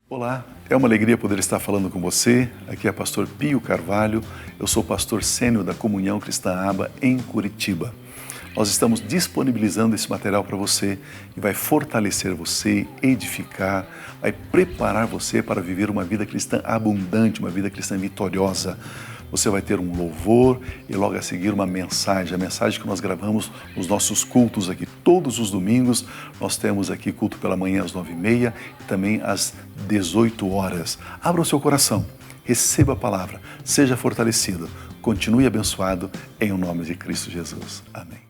Olá, é uma alegria poder estar falando com você. Aqui é pastor Pio Carvalho, eu sou pastor sênior da Comunhão Cristã Aba em Curitiba. Nós estamos disponibilizando esse material para você e vai fortalecer você, edificar, vai preparar você para viver uma vida cristã abundante, uma vida cristã vitoriosa. Você vai ter um louvor e logo a seguir uma mensagem, a mensagem que nós gravamos nos nossos cultos aqui. Todos os domingos nós temos aqui culto pela manhã às 9h30 e também às 18 horas. Abra o seu coração, receba a palavra, seja fortalecido, continue abençoado em o nome de Cristo Jesus. Amém.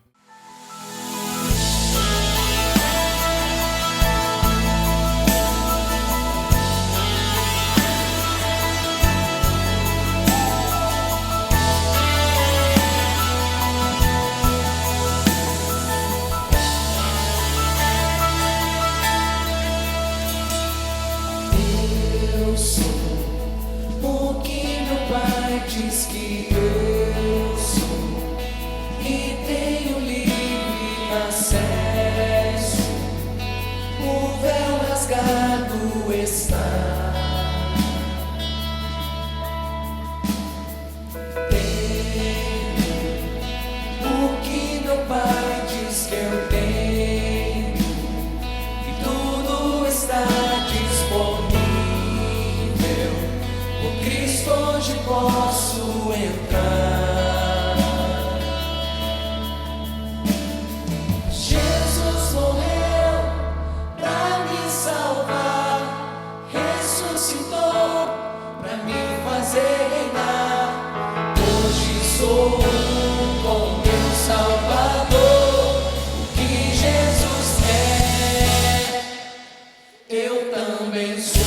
Diz que eu sou e tenho livre acesso, o véu rasgado está. Tenho o que meu Pai diz que eu tenho, e tudo está disponível. Por Cristo hoje posso entrar. Jesus morreu pra me salvar, ressuscitou pra me fazer reinar. Hoje sou um com meu Salvador. O que Jesus é, eu também sou.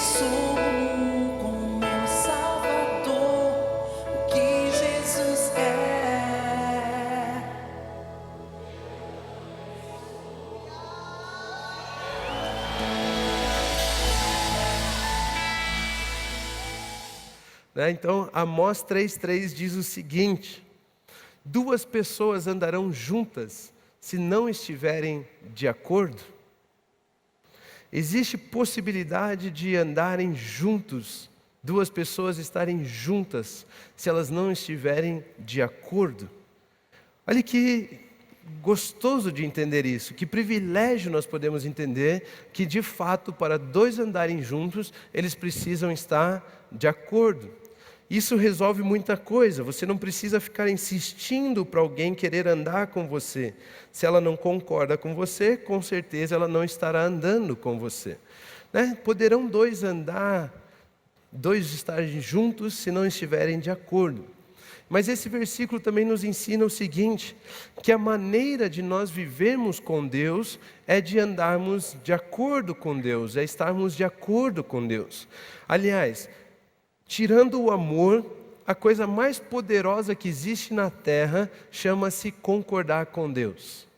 Sou com meu Salvador, o que né? Então, Amós 3,3 diz o seguinte: 2 pessoas andarão juntas se não estiverem de acordo. Existe possibilidade de andarem juntos, 2 pessoas estarem juntas, se elas não estiverem de acordo. Olha que gostoso de entender isso, que privilégio nós podemos entender que de fato para 2 andarem juntos, eles precisam estar de acordo. Isso resolve muita coisa, você não precisa ficar insistindo para alguém querer andar com você. Se ela não concorda com você, com certeza ela não estará andando com você, né? Poderão 2 andar, 2 estarem juntos se não estiverem de acordo. Mas esse versículo também nos ensina o seguinte, que a maneira de nós vivermos com Deus é de andarmos de acordo com Deus, é estarmos de acordo com Deus. Aliás, tirando o amor, a coisa mais poderosa que existe na terra chama-se concordar com Deus.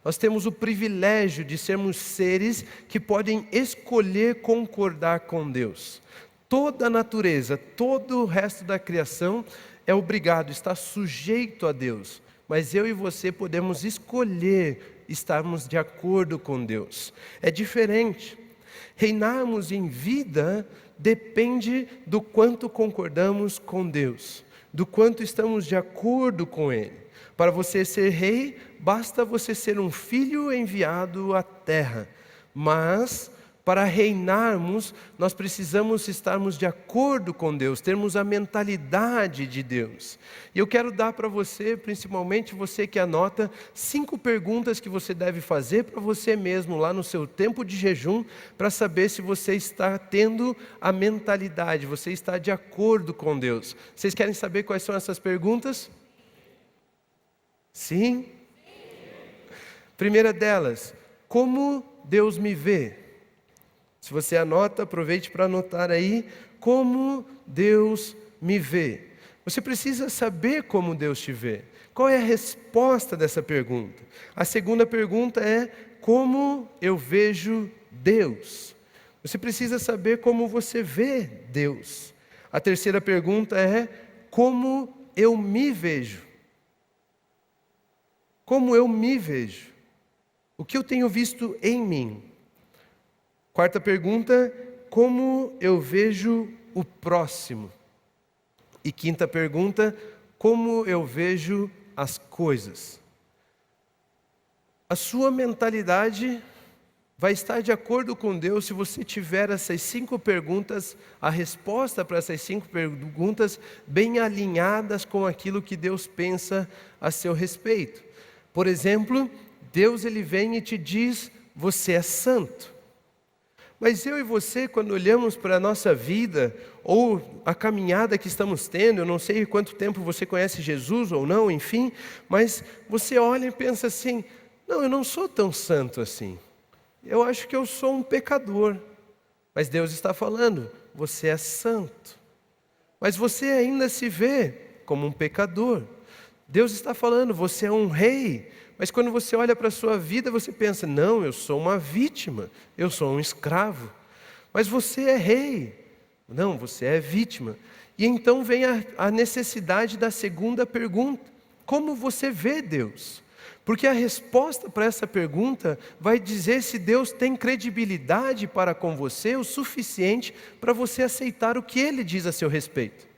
Nós temos o privilégio de sermos seres que podem escolher concordar com Deus. Toda a natureza, todo o resto da criação é obrigado, está sujeito a Deus. Mas eu e você podemos escolher estarmos de acordo com Deus. É diferente. Reinarmos em vida depende do quanto concordamos com Deus, do quanto estamos de acordo com Ele. Para você ser rei, basta você ser um filho enviado à terra. Mas para reinarmos, nós precisamos estarmos de acordo com Deus, termos a mentalidade de Deus. E eu quero dar para você, principalmente você que anota, 5 perguntas que você deve fazer para você mesmo lá no seu tempo de jejum, para saber se você está tendo a mentalidade, você está de acordo com Deus. Vocês querem saber quais são essas perguntas? Sim? Primeira delas, como Deus me vê? Se você anota, aproveite para anotar aí, como Deus me vê. Você precisa saber como Deus te vê. Qual é a resposta dessa pergunta? A segunda pergunta é, como eu vejo Deus? Você precisa saber como você vê Deus. A terceira pergunta é, como eu me vejo? Como eu me vejo? O que eu tenho visto em mim? Quarta pergunta, como eu vejo o próximo? E quinta pergunta, como eu vejo as coisas? A sua mentalidade vai estar de acordo com Deus se você tiver essas 5 perguntas, a resposta para essas 5 perguntas bem alinhadas com aquilo que Deus pensa a seu respeito. Por exemplo, Deus ele vem e te diz, você é santo. Mas eu e você, quando olhamos para a nossa vida, ou a caminhada que estamos tendo, eu não sei quanto tempo você conhece Jesus ou não, enfim, mas você olha e pensa assim, não, eu não sou tão santo assim. Eu acho que eu sou um pecador. Mas Deus está falando, você é santo. Mas você ainda se vê como um pecador. Deus está falando, você é um rei. Mas quando você olha para a sua vida, você pensa, não, eu sou uma vítima, eu sou um escravo. Mas você é rei. Não, você é vítima. E então vem a necessidade da segunda pergunta. Como você vê Deus? Porque a resposta para essa pergunta vai dizer se Deus tem credibilidade para com você o suficiente para você aceitar o que Ele diz a seu respeito.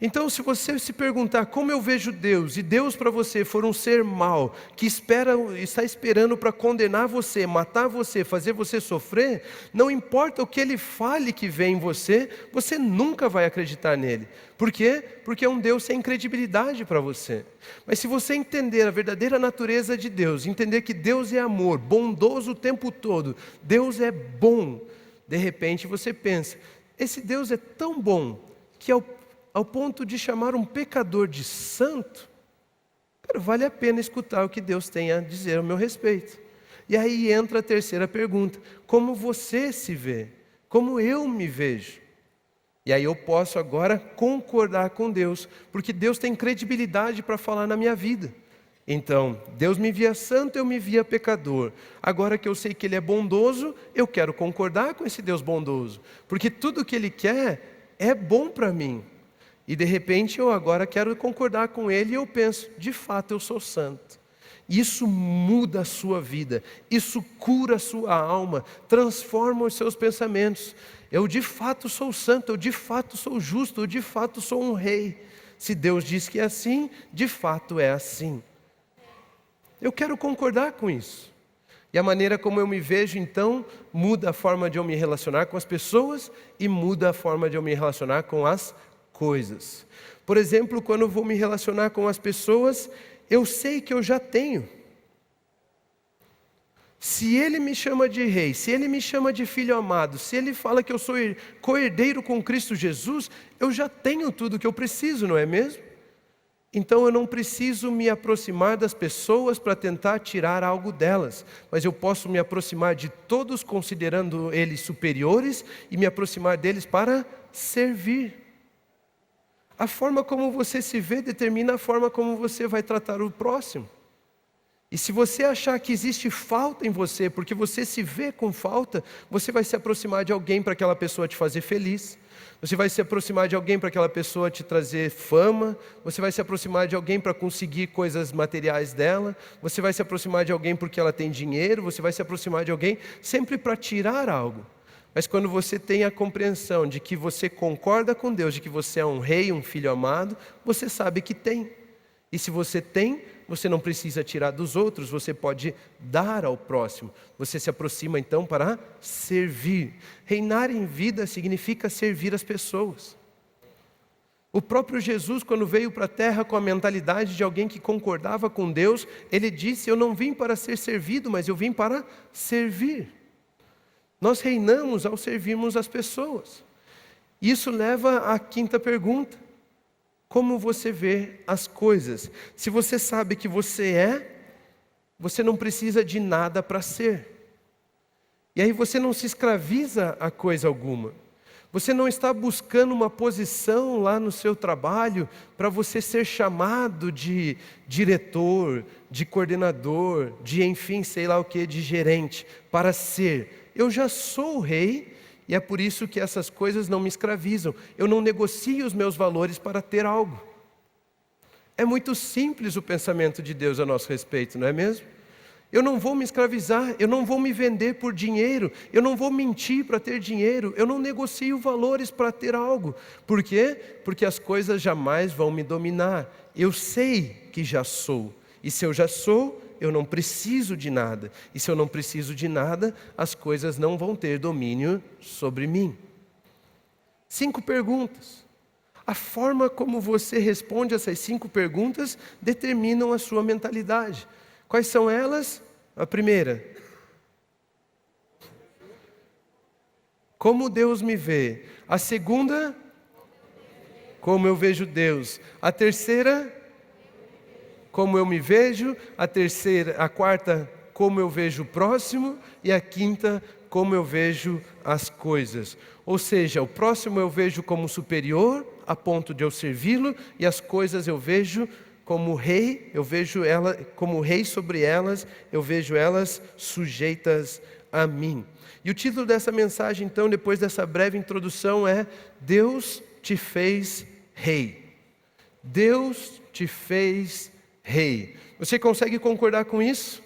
Então, se você se perguntar como eu vejo Deus, e Deus para você for um ser mau, que está esperando para condenar você, matar você, fazer você sofrer, não importa o que Ele fale que vê em você, você nunca vai acreditar nele. Por quê? Porque é um Deus sem credibilidade para você. Mas se você entender a verdadeira natureza de Deus, entender que Deus é amor, bondoso o tempo todo, Deus é bom, de repente você pensa, esse Deus é tão bom, que ao ponto de chamar um pecador de santo, cara, vale a pena escutar o que Deus tem a dizer ao meu respeito. E aí entra a terceira pergunta, como você se vê? Como eu me vejo? E aí eu posso agora concordar com Deus, porque Deus tem credibilidade para falar na minha vida. Então, Deus me via santo, eu me via pecador. Agora que eu sei que Ele é bondoso, eu quero concordar com esse Deus bondoso, porque tudo que Ele quer é bom para mim. E de repente eu agora quero concordar com ele e eu penso, de fato eu sou santo. Isso muda a sua vida, isso cura a sua alma, transforma os seus pensamentos. Eu de fato sou santo, eu de fato sou justo, eu de fato sou um rei. Se Deus diz que é assim, de fato é assim. Eu quero concordar com isso. E a maneira como eu me vejo, então, muda a forma de eu me relacionar com as pessoas e muda a forma de eu me relacionar com as coisas. Por exemplo, quando eu vou me relacionar com as pessoas, eu sei que eu já tenho. Se Ele me chama de rei, se Ele me chama de filho amado, se Ele fala que eu sou co-herdeiro com Cristo Jesus, eu já tenho tudo que eu preciso, não é mesmo? Então eu não preciso me aproximar das pessoas para tentar tirar algo delas, mas eu posso me aproximar de todos considerando eles superiores e me aproximar deles para servir. A forma como você se vê determina a forma como você vai tratar o próximo. E se você achar que existe falta em você, porque você se vê com falta, você vai se aproximar de alguém para aquela pessoa te fazer feliz. Você vai se aproximar de alguém para aquela pessoa te trazer fama. Você vai se aproximar de alguém para conseguir coisas materiais dela. Você vai se aproximar de alguém porque ela tem dinheiro. Você vai se aproximar de alguém sempre para tirar algo. Mas quando você tem a compreensão de que você concorda com Deus, de que você é um rei, um filho amado, você sabe que tem. E se você tem, você não precisa tirar dos outros, você pode dar ao próximo. Você se aproxima então para servir. Reinar em vida significa servir as pessoas. O próprio Jesus, quando veio para a terra com a mentalidade de alguém que concordava com Deus, ele disse: eu não vim para ser servido, mas eu vim para servir. Nós reinamos ao servirmos as pessoas. Isso leva à quinta pergunta. Como você vê as coisas? Se você sabe que você não precisa de nada para ser. E aí você não se escraviza a coisa alguma. Você não está buscando uma posição lá no seu trabalho para você ser chamado de diretor, de coordenador, de enfim, sei lá o que, de gerente, para ser. Eu já sou o rei. E é por isso que essas coisas não me escravizam. Eu não negocio os meus valores para ter algo. É muito simples o pensamento de Deus a nosso respeito, não é mesmo? Eu não vou me escravizar, eu não vou me vender por dinheiro, eu não vou mentir para ter dinheiro, eu não negocio valores para ter algo. Por quê? Porque as coisas jamais vão me dominar. Eu sei que já sou. E se eu já sou, eu não preciso de nada. E se eu não preciso de nada, as coisas não vão ter domínio sobre mim. 5 perguntas. A forma como você responde essas 5 perguntas determinam a sua mentalidade. Quais são elas? A primeira: como Deus me vê. A segunda: como eu vejo Deus. A terceira: como eu me vejo. A quarta, como eu vejo o próximo. E a quinta, como eu vejo as coisas. Ou seja, o próximo eu vejo como superior, a ponto de eu servi-lo, e as coisas eu vejo como rei, eu vejo ela como rei sobre elas, eu vejo elas sujeitas a mim. E o título dessa mensagem, então, depois dessa breve introdução, é: Deus te fez rei. Deus te fez rei. Você consegue concordar com isso?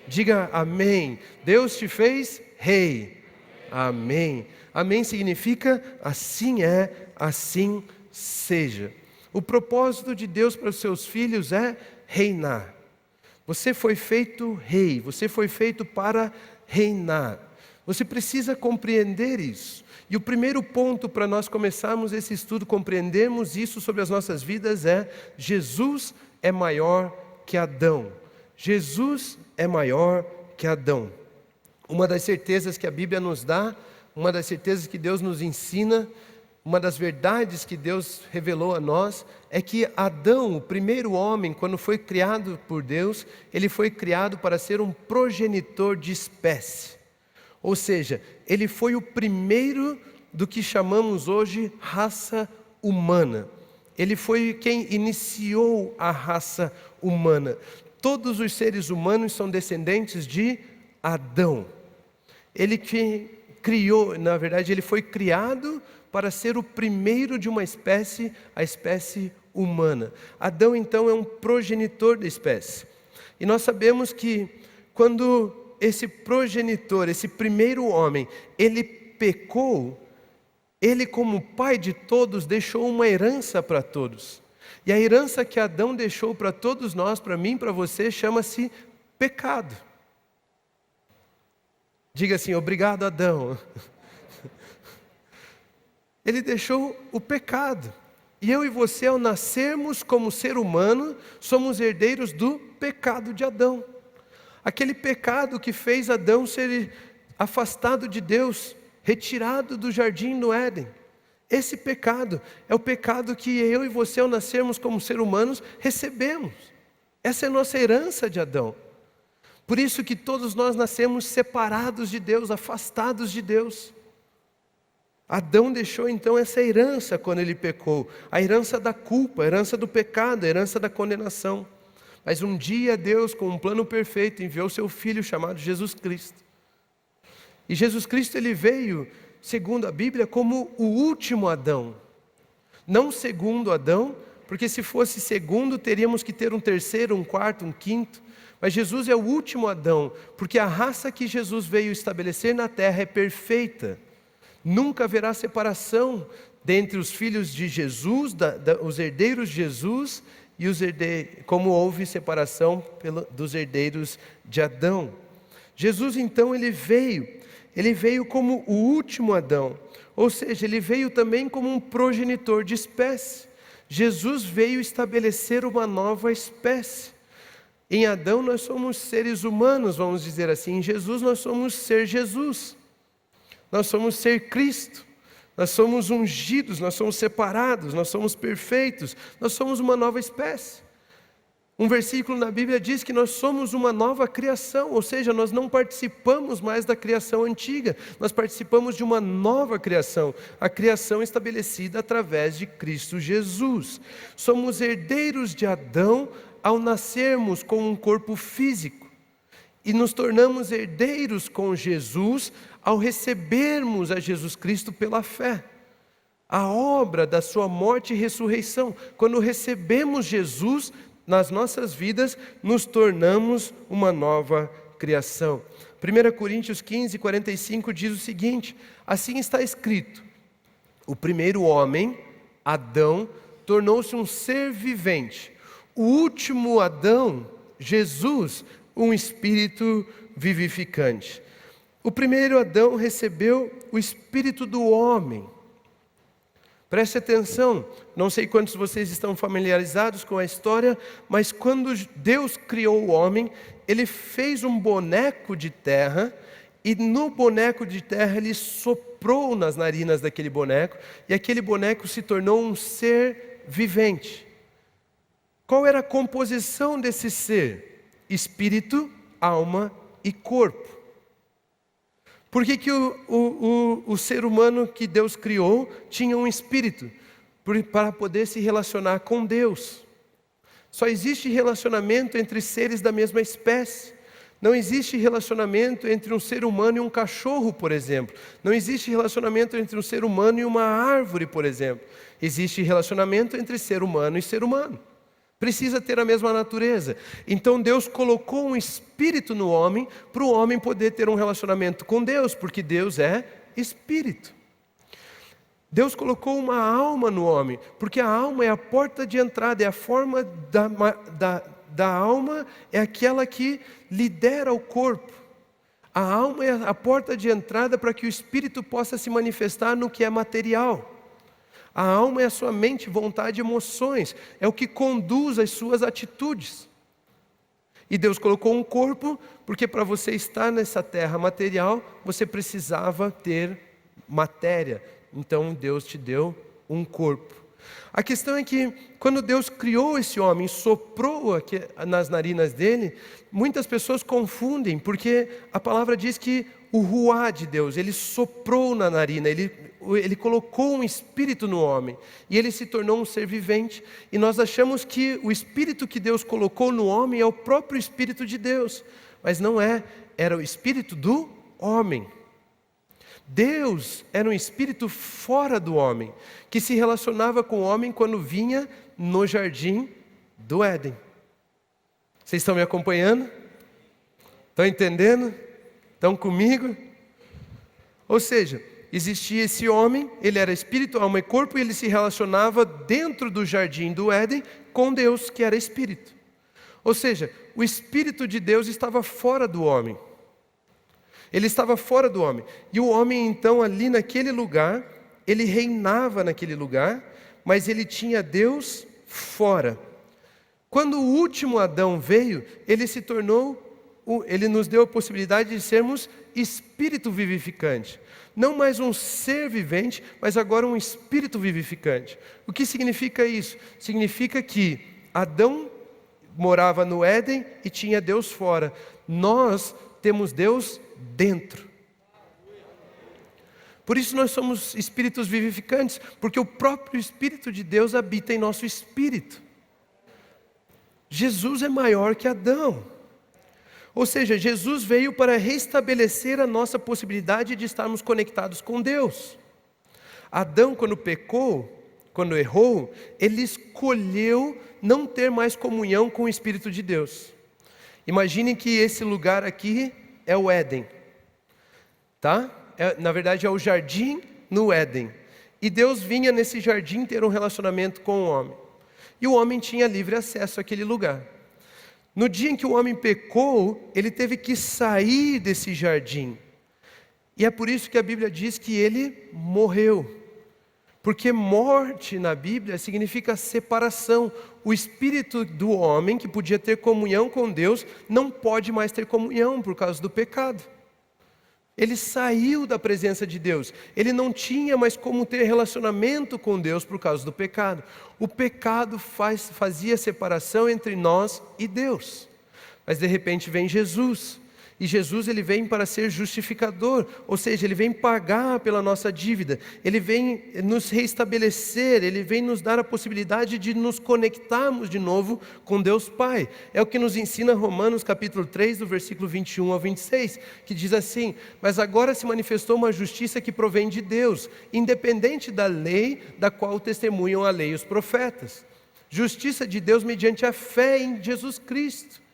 Diga amém. Deus te fez rei. Amém. Amém significa assim é, assim seja. O propósito de Deus para os seus filhos é reinar. Você foi feito rei, você foi feito para reinar. Você precisa compreender isso. E o primeiro ponto para nós começarmos esse estudo, compreendermos isso sobre as nossas vidas é: Jesus é maior que Adão. Jesus é maior que Adão. Uma das certezas que a Bíblia nos dá, uma das certezas que Deus nos ensina, uma das verdades que Deus revelou a nós, é que Adão, o primeiro homem, quando foi criado por Deus, ele foi criado para ser um progenitor de espécie. Ou seja, ele foi o primeiro do que chamamos hoje raça humana. Ele foi quem iniciou a raça humana. Todos os seres humanos são descendentes de Adão. Ele que criou, na verdade, ele foi criado para ser o primeiro de uma espécie, a espécie humana. Adão, então, é um progenitor da espécie. E nós sabemos que quando esse progenitor, esse primeiro homem, ele pecou, ele, como pai de todos, deixou uma herança para todos. E a herança que Adão deixou para todos nós, para mim, para você, chama-se pecado. Diga assim: obrigado, Adão. Ele deixou o pecado. E eu e você, ao nascermos como ser humano, somos herdeiros do pecado de Adão. Aquele pecado que fez Adão ser afastado de Deus, retirado do jardim do Éden. Esse pecado é o pecado que eu e você, ao nascermos como seres humanos, recebemos. Essa é a nossa herança de Adão. Por isso que todos nós nascemos separados de Deus, afastados de Deus. Adão deixou então essa herança quando ele pecou, a herança da culpa, a herança do pecado, a herança da condenação. Mas um dia Deus, com um plano perfeito, enviou seu Filho chamado Jesus Cristo. E Jesus Cristo, ele veio, segundo a Bíblia, como o último Adão. Não segundo Adão, porque se fosse segundo, teríamos que ter um terceiro, um quarto, um quinto. Mas Jesus é o último Adão, porque a raça que Jesus veio estabelecer na terra é perfeita. Nunca haverá separação dentre os filhos de Jesus, os herdeiros de Jesus, e como houve separação dos herdeiros de Adão. Jesus, então, ele veio como o último Adão, ou seja, ele veio também como um progenitor de espécie. Jesus veio estabelecer uma nova espécie. Em Adão nós somos seres humanos, vamos dizer assim. Em Jesus nós somos ser Jesus. Nós somos ser Cristo. Nós somos ungidos, nós somos separados, nós somos perfeitos. Nós somos uma nova espécie. Um versículo na Bíblia diz que nós somos uma nova criação, ou seja, nós não participamos mais da criação antiga, nós participamos de uma nova criação, a criação estabelecida através de Cristo Jesus. Somos herdeiros de Adão ao nascermos com um corpo físico e nos tornamos herdeiros com Jesus ao recebermos a Jesus Cristo pela fé. A obra da sua morte e ressurreição. Quando recebemos Jesus nas nossas vidas, nos tornamos uma nova criação. 1 Coríntios 15, 45 diz o seguinte: assim está escrito: o primeiro homem, Adão, tornou-se um ser vivente. O último Adão, Jesus, um espírito vivificante. O primeiro Adão recebeu o espírito do homem. Preste atenção, não sei quantos de vocês estão familiarizados com a história, mas quando Deus criou o homem, Ele fez um boneco de terra, e no boneco de terra Ele soprou nas narinas daquele boneco, e aquele boneco se tornou um ser vivente. Qual era a composição desse ser? Espírito, alma e corpo. Por que o ser humano que Deus criou tinha um espírito? Para poder se relacionar com Deus. Só existe relacionamento entre seres da mesma espécie. Não existe relacionamento entre um ser humano e um cachorro, por exemplo. Não existe relacionamento entre um ser humano e uma árvore, por exemplo. Existe relacionamento entre ser humano e ser humano. Precisa ter a mesma natureza. Então Deus colocou um espírito no homem para o homem poder ter um relacionamento com Deus, porque Deus é espírito. Deus colocou uma alma no homem, porque a alma é a porta de entrada, é a forma da alma, é aquela que lidera o corpo. A alma é a porta de entrada para que o espírito possa se manifestar no que é material. A alma é a sua mente, vontade e emoções. É o que conduz as suas atitudes. E Deus colocou um corpo, porque para você estar nessa terra material, você precisava ter matéria. Então Deus te deu um corpo. A questão é que, quando Deus criou esse homem, soprou aqui nas narinas dele, muitas pessoas confundem, porque a palavra diz que o ruá de Deus, Ele soprou na narina, Ele colocou um espírito no homem, e ele se tornou um ser vivente, e nós achamos que o espírito que Deus colocou no homem é o próprio espírito de Deus, mas não é, era o espírito do homem. Deus era um espírito fora do homem, que se relacionava com o homem quando vinha no jardim do Éden. Vocês estão me acompanhando? Estão entendendo? Estão comigo? Ou seja, existia esse homem, ele era espírito, alma e corpo, e ele se relacionava dentro do jardim do Éden com Deus, que era espírito. Ou seja, o Espírito de Deus estava fora do homem. Ele estava fora do homem. E o homem, então, ali naquele lugar, ele reinava naquele lugar, mas ele tinha Deus fora. Quando o último Adão veio, ele se tornou, ele nos deu a possibilidade de sermos espírito vivificante. Não mais um ser vivente, mas agora um espírito vivificante. O que significa isso? Significa que Adão morava no Éden e tinha Deus fora. Nós temos Deus dentro. Por isso nós somos espíritos vivificantes, porque o próprio Espírito de Deus habita em nosso espírito. Jesus é maior que Adão. Ou seja, Jesus veio para restabelecer a nossa possibilidade de estarmos conectados com Deus. Adão, quando pecou, quando errou, ele escolheu não ter mais comunhão com o Espírito de Deus. Imaginem que esse lugar aqui é o Éden, tá? Na verdade é o jardim no Éden. E Deus vinha nesse jardim ter um relacionamento com o homem. E o homem tinha livre acesso àquele lugar. No dia em que o homem pecou, ele teve que sair desse jardim. E é por isso que a Bíblia diz que ele morreu. Porque morte na Bíblia significa separação. O espírito do homem, que podia ter comunhão com Deus, não pode mais ter comunhão por causa do pecado. Ele saiu da presença de Deus. Ele não tinha mais como ter relacionamento com Deus por causa do pecado. O pecado fazia separação entre nós e Deus. Mas de repente vem Jesus. E Jesus, ele vem para ser justificador, ou seja, ele vem pagar pela nossa dívida, ele vem nos reestabelecer, ele vem nos dar a possibilidade de nos conectarmos de novo com Deus Pai. É o que nos ensina Romanos capítulo 3, do versículo 21 ao 26, que diz assim: mas agora se manifestou uma justiça que provém de Deus, independente da lei da qual testemunham a lei e os profetas. Justiça de Deus mediante a fé em Jesus Cristo.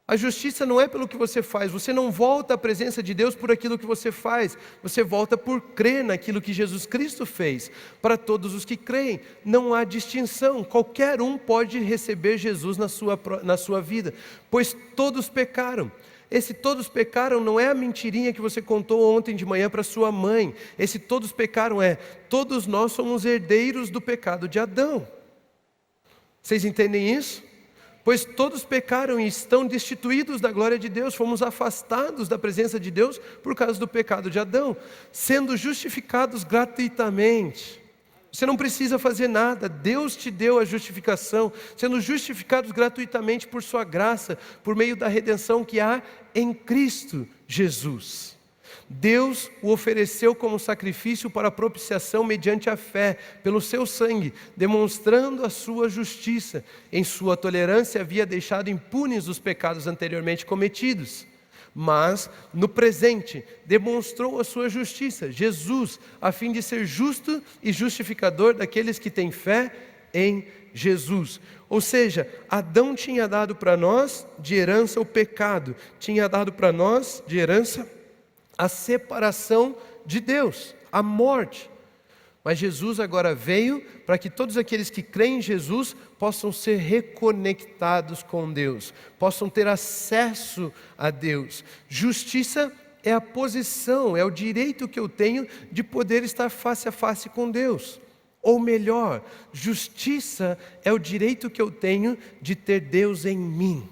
A justiça não é pelo que você faz, você não volta à presença de Deus por aquilo que você faz, você volta por crer naquilo que Jesus Cristo fez. Para todos os que creem, não há distinção, qualquer um pode receber Jesus na sua vida, pois todos pecaram. Esse todos pecaram não é a mentirinha que você contou ontem de manhã para sua mãe, esse todos pecaram todos nós somos herdeiros do pecado de Adão. Vocês entendem isso? Pois todos pecaram e estão destituídos da glória de Deus, fomos afastados da presença de Deus por causa do pecado de Adão, sendo justificados gratuitamente. Você não precisa fazer nada, Deus te deu a justificação, sendo justificados gratuitamente por sua graça, por meio da redenção que há em Cristo Jesus. Deus o ofereceu como sacrifício para a propiciação mediante a fé, pelo seu sangue, demonstrando a sua justiça. Em sua tolerância havia deixado impunes os pecados anteriormente cometidos. Mas, no presente, demonstrou a sua justiça, Jesus, a fim de ser justo e justificador daqueles que têm fé em Jesus. Ou seja, Adão tinha dado para nós de herança o pecado, tinha dado para nós de herança a separação de Deus, a morte. Mas Jesus agora veio para que todos aqueles que creem em Jesus possam ser reconectados com Deus, possam ter acesso a Deus. Justiça é a posição, é o direito que eu tenho de poder estar face a face com Deus. Ou melhor, justiça é o direito que eu tenho de ter Deus em mim.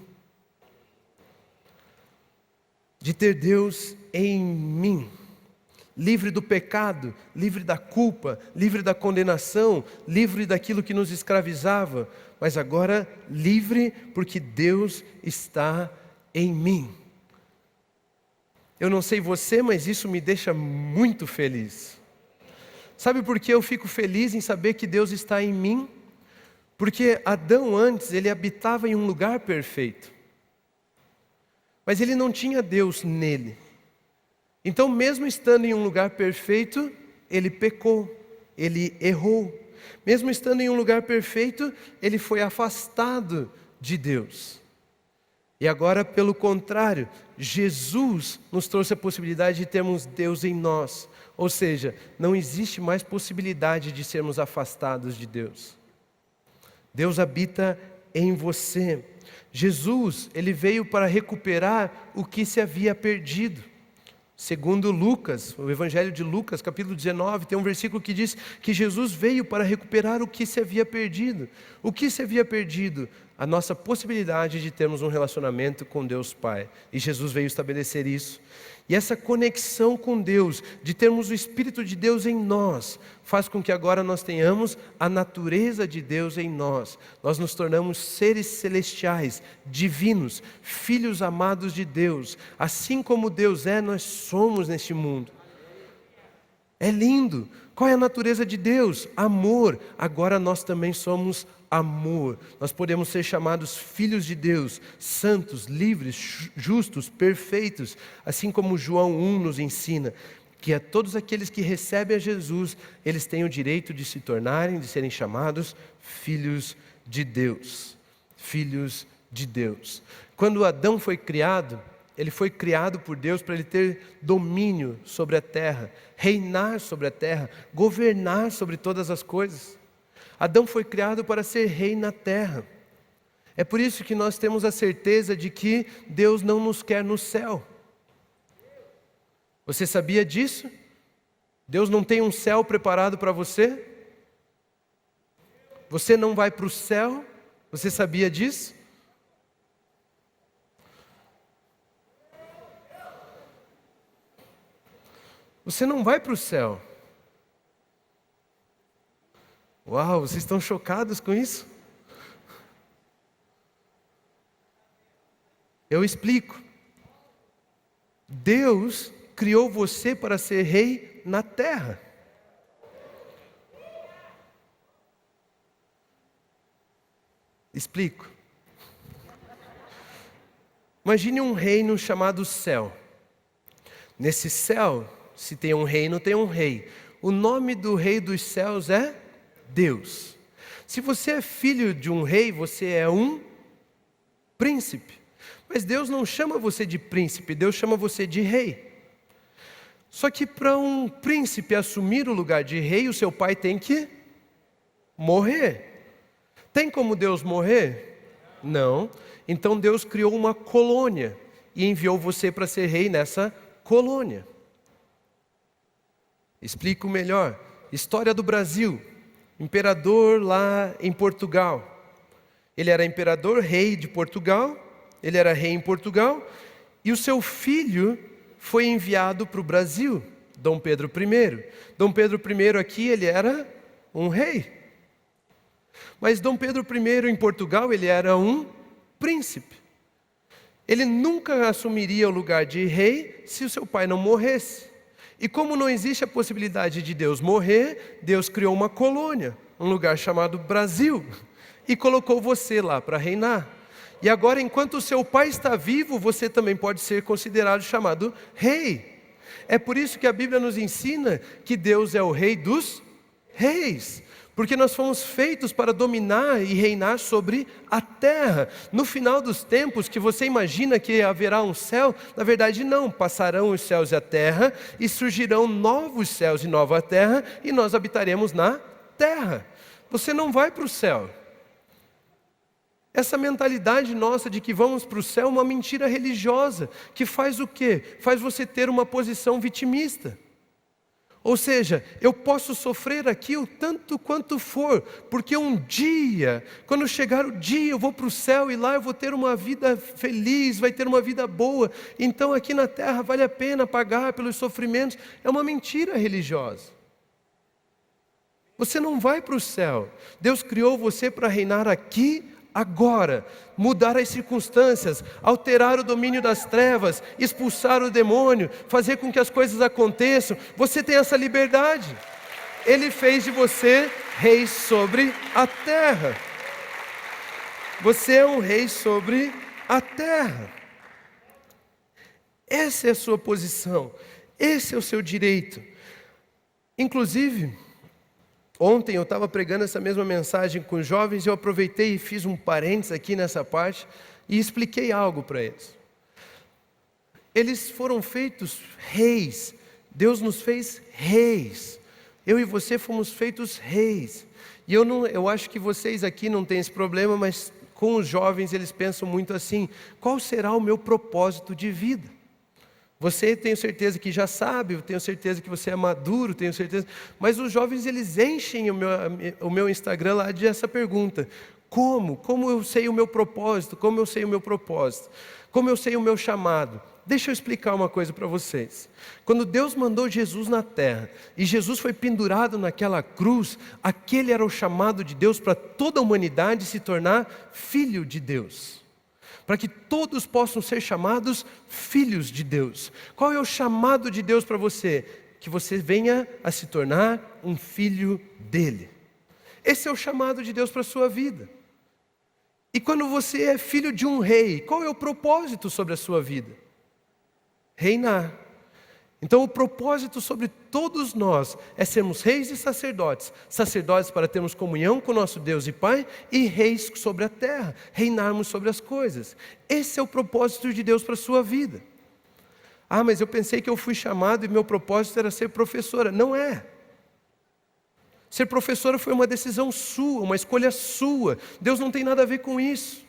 De ter Deus em mim, livre do pecado, livre da culpa, livre da condenação, livre daquilo que nos escravizava, mas agora livre porque Deus está em mim. Eu não sei você, mas isso me deixa muito feliz. Sabe por que eu fico feliz em saber que Deus está em mim? Porque Adão antes, ele habitava em um lugar perfeito. Mas ele não tinha Deus nele. Então, mesmo estando em um lugar perfeito, ele pecou, ele errou. Mesmo estando em um lugar perfeito, ele foi afastado de Deus. E agora, pelo contrário, Jesus nos trouxe a possibilidade de termos Deus em nós. Ou seja, não existe mais possibilidade de sermos afastados de Deus. Deus habita em você. Jesus, ele veio para recuperar o que se havia perdido. Segundo Lucas, o Evangelho de Lucas, capítulo 19, tem um versículo que diz que Jesus veio para recuperar o que se havia perdido. O que se havia perdido? A nossa possibilidade de termos um relacionamento com Deus Pai. E Jesus veio estabelecer isso. E essa conexão com Deus, de termos o Espírito de Deus em nós, faz com que agora nós tenhamos a natureza de Deus em nós. Nós nos tornamos seres celestiais, divinos, filhos amados de Deus. Assim como Deus é, nós somos neste mundo. É lindo. Qual é a natureza de Deus? Amor. Agora nós também somos amor. Nós podemos ser chamados filhos de Deus, santos, livres, justos, perfeitos, assim como João 1 nos ensina, que a todos aqueles que recebem a Jesus, eles têm o direito de se tornarem, de serem chamados filhos de Deus. Filhos de Deus. Quando Adão foi criado, ele foi criado por Deus para ele ter domínio sobre a terra, reinar sobre a terra, governar sobre todas as coisas. Adão foi criado para ser rei na terra. É por isso que nós temos a certeza de que Deus não nos quer no céu. Você sabia disso? Deus não tem um céu preparado para você? Você não vai para o céu? Você sabia disso? Você não vai para o céu. Uau, vocês estão chocados com isso? Eu explico. Deus criou você para ser rei na terra. Explico. Imagine um reino chamado céu. Nesse céu, se tem um reino, tem um rei. O nome do rei dos céus é Deus. Se você é filho de um rei, você é um príncipe. Mas Deus não chama você de príncipe, Deus chama você de rei. Só que para um príncipe assumir o lugar de rei, o seu pai tem que morrer. Tem como Deus morrer? Não. Então Deus criou uma colônia e enviou você para ser rei nessa colônia. Explico melhor. História do Brasil. Imperador lá em Portugal. Ele era imperador, rei de Portugal. Ele era rei em Portugal. E o seu filho foi enviado para o Brasil, Dom Pedro I. Dom Pedro I aqui, ele era um rei. Mas Dom Pedro I em Portugal, ele era um príncipe. Ele nunca assumiria o lugar de rei se o seu pai não morresse. E como não existe a possibilidade de Deus morrer, Deus criou uma colônia, um lugar chamado Brasil, e colocou você lá para reinar. E agora, enquanto o seu pai está vivo, você também pode ser considerado chamado rei. É por isso que a Bíblia nos ensina que Deus é o rei dos reis. Porque nós fomos feitos para dominar e reinar sobre a terra. No final dos tempos, que você imagina que haverá um céu, na verdade não, passarão os céus e a terra, e surgirão novos céus e nova terra, e nós habitaremos na terra. Você não vai para o céu. Essa mentalidade nossa de que vamos para o céu é uma mentira religiosa, que faz o quê? Faz você ter uma posição vitimista. Ou seja, eu posso sofrer aqui o tanto quanto for, porque um dia, quando chegar o dia, eu vou para o céu e lá eu vou ter uma vida feliz, vai ter uma vida boa. Então aqui na terra vale a pena pagar pelos sofrimentos. É uma mentira religiosa. Você não vai para o céu. Deus criou você para reinar aqui agora, mudar as circunstâncias, alterar o domínio das trevas, expulsar o demônio, fazer com que as coisas aconteçam. Você tem essa liberdade. Ele fez de você rei sobre a terra. Você é um rei sobre a terra. Essa é a sua posição. Esse é o seu direito. Inclusive, ontem eu estava pregando essa mesma mensagem com os jovens, eu aproveitei e fiz um parênteses aqui nessa parte e expliquei algo para eles. Eles foram feitos reis, Deus nos fez reis. Eu e você fomos feitos reis. E eu acho que vocês aqui não têm esse problema, mas com os jovens eles pensam muito assim: qual será o meu propósito de vida? Você, tenho certeza que já sabe, eu tenho certeza que você é maduro, tenho certeza. Mas os jovens, eles enchem o meu Instagram lá de essa pergunta: como eu sei o meu propósito? Como eu sei o meu propósito? Como eu sei o meu chamado? Deixa eu explicar uma coisa para vocês. Quando Deus mandou Jesus na terra, e Jesus foi pendurado naquela cruz, aquele era o chamado de Deus para toda a humanidade se tornar filho de Deus. Para que todos possam ser chamados filhos de Deus. Qual é o chamado de Deus para você? Que você venha a se tornar um filho dele. Esse é o chamado de Deus para a sua vida. E quando você é filho de um rei, qual é o propósito sobre a sua vida? Reinar. Então o propósito sobre todos nós é sermos reis e sacerdotes. Sacerdotes para termos comunhão com o nosso Deus e Pai, e reis sobre a terra, reinarmos sobre as coisas. Esse é o propósito de Deus para a sua vida. Ah, mas eu pensei que eu fui chamado e meu propósito era ser professora. Não é. Ser professora foi uma decisão sua, uma escolha sua. Deus não tem nada a ver com isso.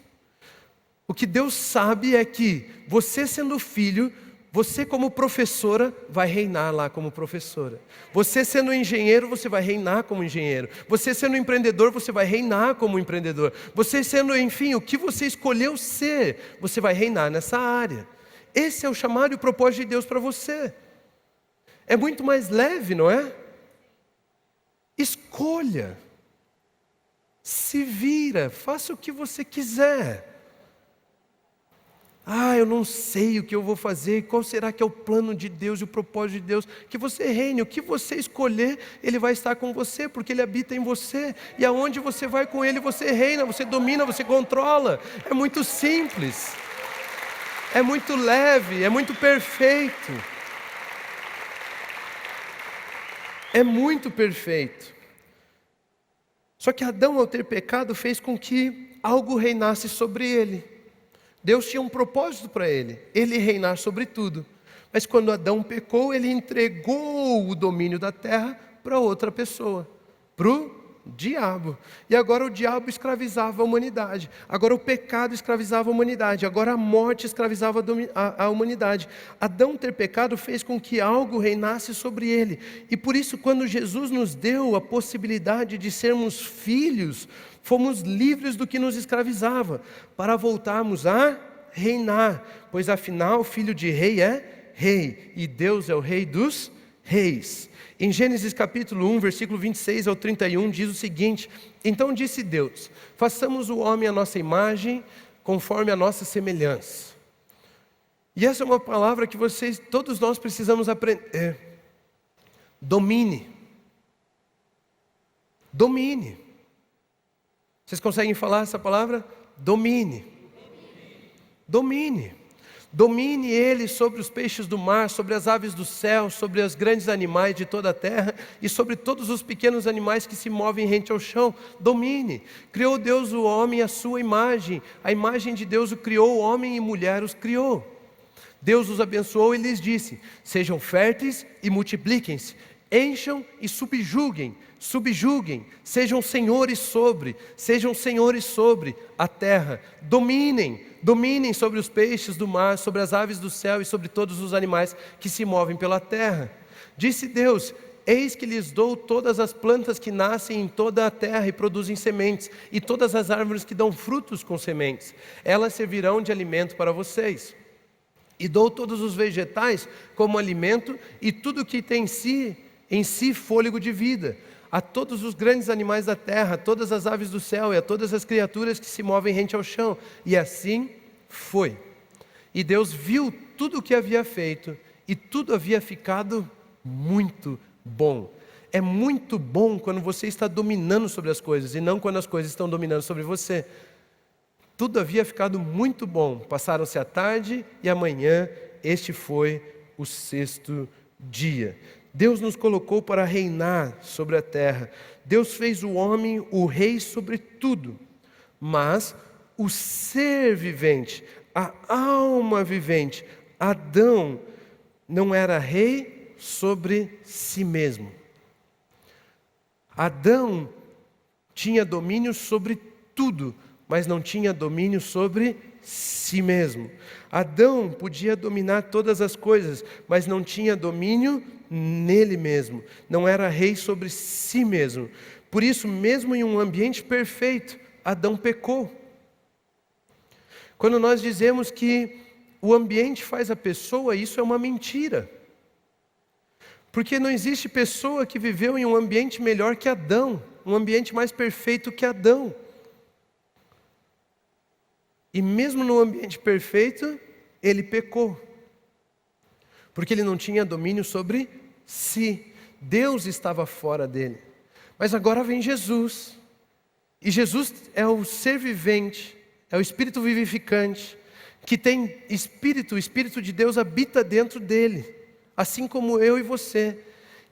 O que Deus sabe é que você sendo filho, você como professora vai reinar lá como professora. Você sendo engenheiro, você vai reinar como engenheiro. Você sendo empreendedor, você vai reinar como empreendedor. Você sendo, enfim, o que você escolheu ser, você vai reinar nessa área. Esse é o chamado e o propósito de Deus para você. É muito mais leve, não é? Escolha. Se vira, faça o que você quiser. Ah, eu não sei o que eu vou fazer, qual será que é o plano de Deus e o propósito de Deus? Que você reine, o que você escolher, Ele vai estar com você, porque Ele habita em você. E aonde você vai com Ele, você reina, você domina, você controla. É muito simples, é muito leve, é muito perfeito. É muito perfeito. Só que Adão, ao ter pecado, fez com que algo reinasse sobre ele. Deus tinha um propósito para ele reinar sobre tudo. Mas quando Adão pecou, ele entregou o domínio da terra para outra pessoa, para o diabo. E agora o diabo escravizava a humanidade. Agora o pecado escravizava a humanidade. Agora a morte escravizava a humanidade. Adão ter pecado fez com que algo reinasse sobre ele. E por isso, quando Jesus nos deu a possibilidade de sermos filhos, fomos livres do que nos escravizava, para voltarmos a reinar, pois afinal, filho de rei é rei, e Deus é o rei dos reis. Em Gênesis capítulo 1, versículo 26 ao 31, diz o seguinte: então disse Deus, façamos o homem à nossa imagem, conforme a nossa semelhança. E essa é uma palavra que todos nós precisamos aprender. Domine. Domine. Vocês conseguem falar essa palavra? Domine. Domine. Domine ele sobre os peixes do mar, sobre as aves do céu, sobre os grandes animais de toda a terra e sobre todos os pequenos animais que se movem rente ao chão. Domine. Criou Deus o homem à sua imagem. A imagem de Deus o criou, homem e mulher os criou. Deus os abençoou e lhes disse: sejam férteis e multipliquem-se. Encham e subjuguem, sejam senhores sobre a terra. Dominem sobre os peixes do mar, sobre as aves do céu e sobre todos os animais que se movem pela terra. Disse Deus: eis que lhes dou todas as plantas que nascem em toda a terra e produzem sementes, e todas as árvores que dão frutos com sementes. Elas servirão de alimento para vocês. E dou todos os vegetais como alimento, e tudo que tem em si fôlego de vida, a todos os grandes animais da terra, a todas as aves do céu e a todas as criaturas que se movem rente ao chão. E assim foi. E Deus viu tudo o que havia feito, e tudo havia ficado muito bom. É muito bom quando você está dominando sobre as coisas, e não quando as coisas estão dominando sobre você. Tudo havia ficado muito bom. Passaram-se a tarde e a manhã, este foi o sexto dia. Deus nos colocou para reinar sobre a terra. Deus fez o homem o rei sobre tudo. Mas o ser vivente, a alma vivente, Adão, não era rei sobre si mesmo. Adão tinha domínio sobre tudo, mas não tinha domínio sobre si mesmo. Adão podia dominar todas as coisas, mas não tinha domínio nele mesmo. Não era rei sobre si mesmo. Por isso, mesmo em um ambiente perfeito, Adão pecou. Quando nós dizemos que o ambiente faz a pessoa, isso é uma mentira. Porque não existe pessoa que viveu em um ambiente melhor que Adão, um ambiente mais perfeito que Adão. E mesmo no ambiente perfeito, ele pecou. Porque ele não tinha domínio sobre si. Deus estava fora dele. Mas agora vem Jesus. E Jesus é o ser vivente, é o Espírito vivificante, que tem Espírito, o Espírito de Deus habita dentro dele, assim como eu e você.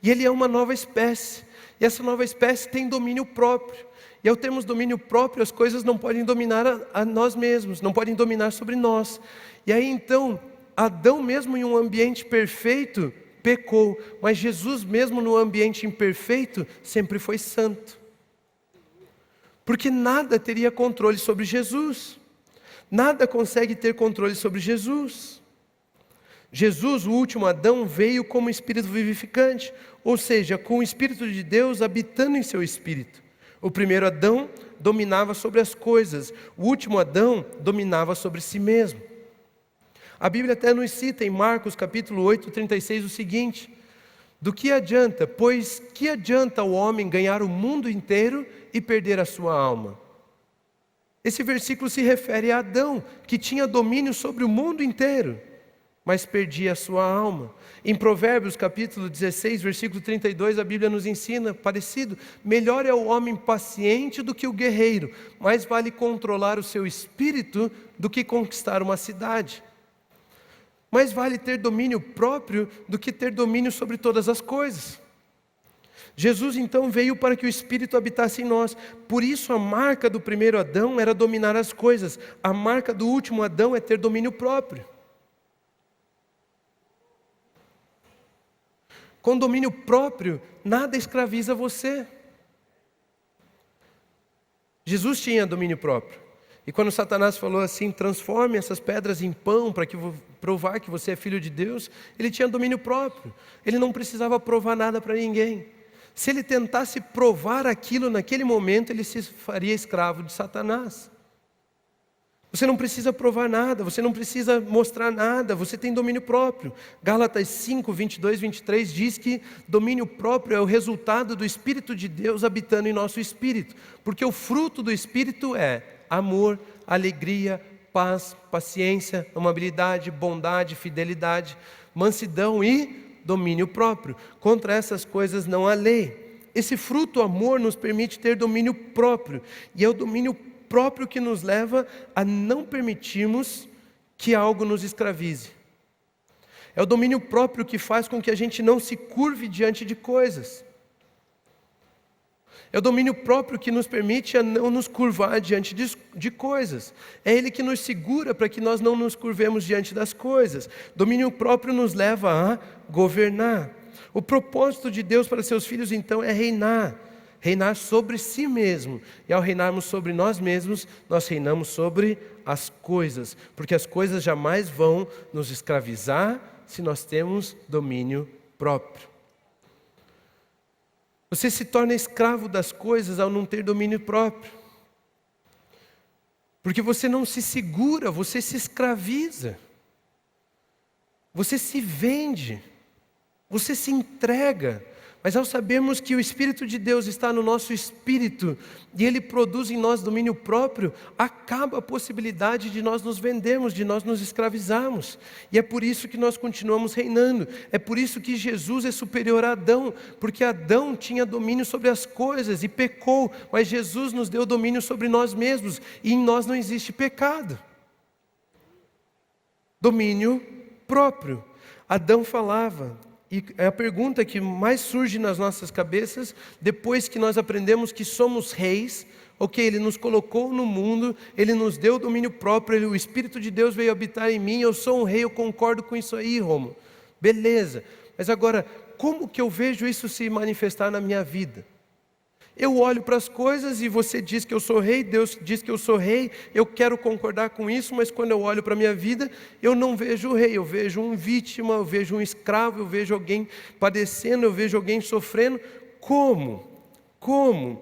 E ele é uma nova espécie. E essa nova espécie tem domínio próprio. E ao termos domínio próprio, as coisas não podem dominar a nós mesmos, não podem dominar sobre nós. E aí então, Adão mesmo em um ambiente perfeito, pecou. Mas Jesus mesmo no ambiente imperfeito, sempre foi santo. Porque nada teria controle sobre Jesus. Nada consegue ter controle sobre Jesus. Jesus, o último Adão, veio como Espírito vivificante, ou seja, com o Espírito de Deus habitando em seu espírito. O primeiro Adão dominava sobre as coisas, o último Adão dominava sobre si mesmo. A Bíblia até nos cita em Marcos capítulo 8, 36 o seguinte: do que adianta, pois que adianta o homem ganhar o mundo inteiro e perder a sua alma? Esse versículo se refere a Adão, que tinha domínio sobre o mundo inteiro, mas perdia a sua alma. Em Provérbios capítulo 16, versículo 32, a Bíblia nos ensina, parecido: melhor é o homem paciente do que o guerreiro, mais vale controlar o seu espírito do que conquistar uma cidade. Mais vale ter domínio próprio do que ter domínio sobre todas as coisas. Jesus então veio para que o Espírito habitasse em nós. Por isso a marca do primeiro Adão era dominar as coisas. A marca do último Adão é ter domínio próprio. Com domínio próprio, nada escraviza você. Jesus tinha domínio próprio. E quando Satanás falou assim: transforme essas pedras em pão para provar que você é filho de Deus, ele tinha domínio próprio. Ele não precisava provar nada para ninguém. Se ele tentasse provar aquilo naquele momento, ele se faria escravo de Satanás. Você não precisa provar nada, você não precisa mostrar nada, você tem domínio próprio. Gálatas 5, 22, 23 diz que domínio próprio é o resultado do Espírito de Deus habitando em nosso espírito. Porque o fruto do Espírito é amor, alegria, paz, paciência, amabilidade, bondade, fidelidade, mansidão e domínio próprio. Contra essas coisas não há lei. Esse fruto, amor, nos permite ter domínio próprio. E é o domínio próprio que nos leva a não permitirmos que algo nos escravize. É o domínio próprio que faz com que a gente não se curve diante de coisas. É o domínio próprio que nos permite a não nos curvar diante de coisas. É ele que nos segura para que nós não nos curvemos diante das coisas. Domínio próprio nos leva a governar. O propósito de Deus para seus filhos então é reinar. Reinar sobre si mesmo. E ao reinarmos sobre nós mesmos, nós reinamos sobre as coisas. Porque as coisas jamais vão nos escravizar se nós temos domínio próprio. Você se torna escravo das coisas ao não ter domínio próprio. Porque você não se segura, você se escraviza. Você se vende. Você se entrega. Mas ao sabermos que o Espírito de Deus está no nosso espírito e Ele produz em nós domínio próprio, acaba a possibilidade de nós nos vendermos, de nós nos escravizarmos. E é por isso que nós continuamos reinando. É por isso que Jesus é superior a Adão, porque Adão tinha domínio sobre as coisas e pecou, mas Jesus nos deu domínio sobre nós mesmos e em nós não existe pecado. Domínio próprio. Adão falava: E é a pergunta que mais surge nas nossas cabeças depois que nós aprendemos que somos reis. Ok, Ele nos colocou no mundo, Ele nos deu o domínio próprio, o Espírito de Deus veio habitar em mim, eu sou um rei, eu concordo com isso aí, Rômulo. Beleza, mas agora, como que eu vejo isso se manifestar na minha vida? Eu olho para as coisas e você diz que eu sou rei, Deus diz que eu sou rei, eu quero concordar com isso, mas quando eu olho para a minha vida, eu não vejo o rei, eu vejo um vítima, eu vejo um escravo, eu vejo alguém padecendo, eu vejo alguém sofrendo. Como? Como?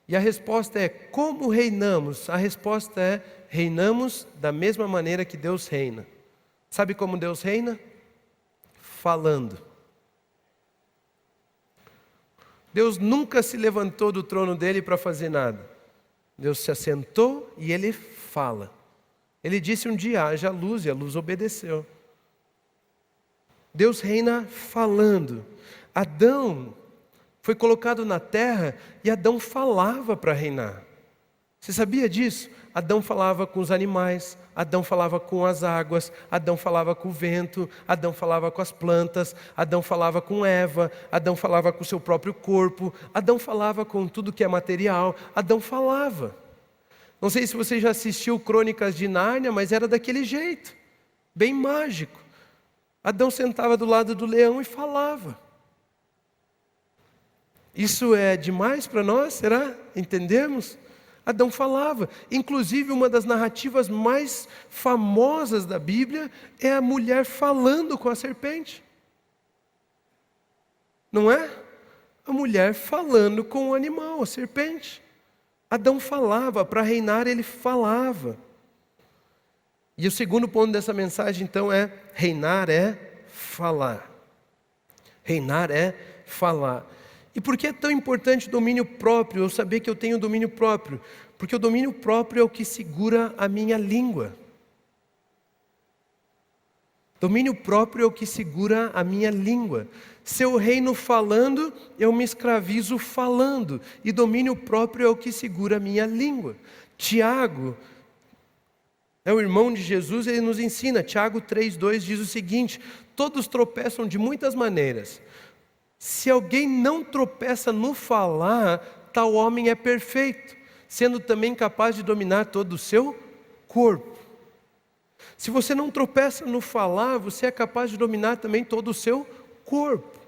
E a resposta é, como reinamos? A resposta é, reinamos da mesma maneira que Deus reina. Sabe como Deus reina? Falando. Deus nunca se levantou do trono dele para fazer nada. Deus se assentou e Ele fala. Ele disse um dia, haja luz, e a luz obedeceu. Deus reina falando. Adão foi colocado na terra e Adão falava para reinar. Você sabia disso? Adão falava com os animais, Adão falava com as águas, Adão falava com o vento, Adão falava com as plantas, Adão falava com Eva, Adão falava com o seu próprio corpo, Adão falava com tudo que é material, Adão falava. Não sei se você já assistiu Crônicas de Nárnia, mas era daquele jeito, bem mágico. Adão sentava do lado do leão e falava. Isso é demais para nós, será? Entendemos? Adão falava. Inclusive, uma das narrativas mais famosas da Bíblia é a mulher falando com a serpente. Não é? A mulher falando com o animal, a serpente. Adão falava, para reinar ele falava. E o segundo ponto dessa mensagem, então, é reinar é falar. Reinar é falar. E por que é tão importante o domínio próprio? Eu saber que eu tenho domínio próprio. Porque o domínio próprio é o que segura a minha língua. Domínio próprio é o que segura a minha língua. Se eu reino falando, eu me escravizo falando. E domínio próprio é o que segura a minha língua. Tiago, é o irmão de Jesus, ele nos ensina. Tiago 3,2 diz o seguinte: todos tropeçam de muitas maneiras. Se alguém não tropeça no falar, tal homem é perfeito, sendo também capaz de dominar todo o seu corpo. Se você não tropeça no falar, você é capaz de dominar também todo o seu corpo.